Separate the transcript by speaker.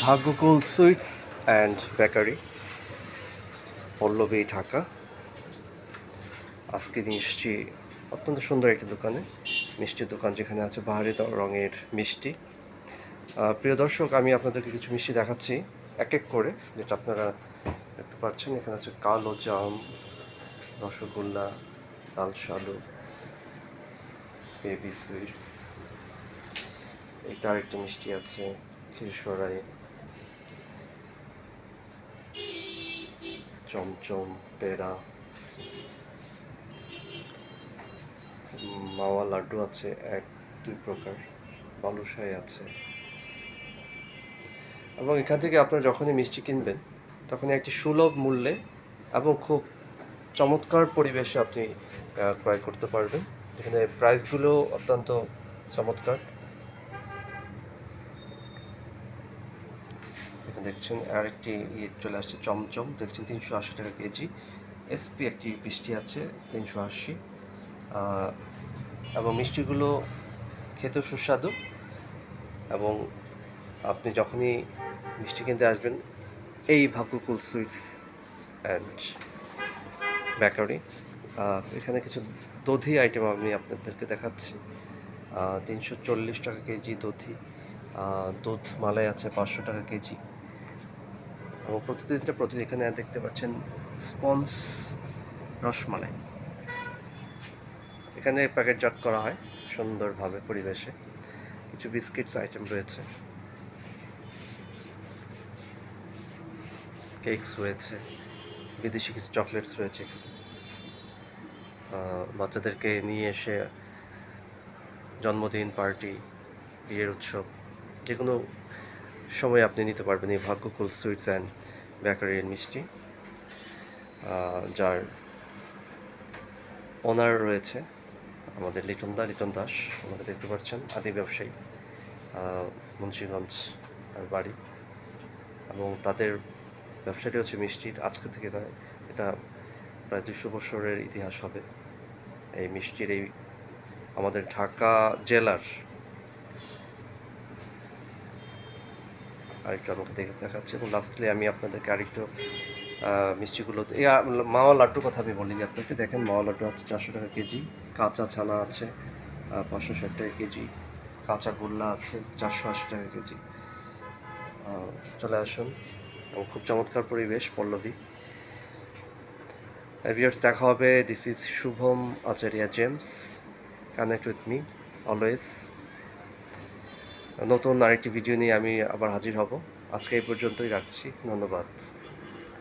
Speaker 1: Bhagyakul sweets and bakery, Pallabi, Dhaka. আজকে নিয়ে এসেছি অত্যন্ত সুন্দর একটি দোকানে, মিষ্টির দোকান, যেখানে আছে বাহারি রঙের মিষ্টি। প্রিয় দর্শক, আমি আপনাদেরকে কিছু মিষ্টি দেখাচ্ছি এক এক করে, যেটা আপনারা দেখতে পাচ্ছেন। এখানে আছে কালো জাম, রসগোল্লা, লাল সালু, বেবি সুইটস। এটা আরেকটা মিষ্টি আছে, ক্ষীরসরাই, চমচম, পেড়া, মাওয়া লাড্ডু আছে এক দুই প্রকার, বালুশাই আছে। এবং এখান থেকে আপনারা যখনই মিষ্টি কিনবেন, তখনই একটি সুলভ মূল্যে এবং খুব চমৎকার পরিবেশে আপনি ক্রয় করতে পারবেন। এখানে প্রাইসগুলো অত্যন্ত চমৎকার। এখানে দেখছেন আরেকটি চলে আসছে, চমচম, দেখছেন 380 টাকা কেজি। এসপি একটি মিষ্টি আছে 380। এবং মিষ্টিগুলো খেতেও সুস্বাদু। এবং আপনি যখনই মিষ্টি কিনতে আসবেন, এই ভাগ্যকুল সুইটস অ্যান্ড বেকারি, এখানে কিছু দধি আইটেম আমি আপনাদেরকে দেখাচ্ছি। 340 টাকা কেজি দধি, দুধ মালাই আছে 500 টাকা কেজি। এবং প্রতিদিন এখানে দেখতে পাচ্ছেন স্পঞ্জ রসমালাই, এখানে প্যাকেটজাত করা হয় সুন্দরভাবে পরিবেশে। কিছু বিস্কিটস আইটেম রয়েছে, কেকস রয়েছে, বিদেশি কিছু চকলেটস রয়েছে এখানে। বাচ্চাদেরকে নিয়ে এসে জন্মদিন, পার্টি, বিয়ের উৎসব, যে কোনো সময় আপনি নিতে পারবেন এই ভাগ্যকুল সুইটস অ্যান্ড বেকারির মিষ্টি, যার ওনার রয়েছে আমাদের লিটন দাস। আমাদের দেখতে পাচ্ছেন, আদি ব্যবসায়ী, মুন্সিগঞ্জ তার বাড়ি। এবং তাদের ব্যবসাটি হচ্ছে মিষ্টির, আজকে থেকে নয়, এটা প্রায় 200 বছরের ইতিহাস হবে এই মিষ্টির। এই আমাদের ঢাকা জেলার আরেকটু আমাকে দেখাচ্ছে। এবং লাস্টলি আমি আপনাদেরকে আরেকটু মিষ্টিগুলো, এই মাওয়া লাড্ডুর কথা আমি বলিনি আপনাকে। দেখেন, মাওয়া লাড্ডু আছে 400 টাকা কেজি, কাঁচা ছানা আছে 560 টাকা কেজি, কাঁচা গোল্লা আছে 480 টাকা কেজি। চলে আসুন, এবং খুব চমৎকার পরিবেশ, পল্লবী। ভিউয়ার্স, দেখা হবে। This is Shubham Acharia James, connect with me always. নতুন আরেকটি ভিডিও নিয়ে আমি আবার হাজির হব। আজকে এই পর্যন্তই রাখছি, ধন্যবাদ।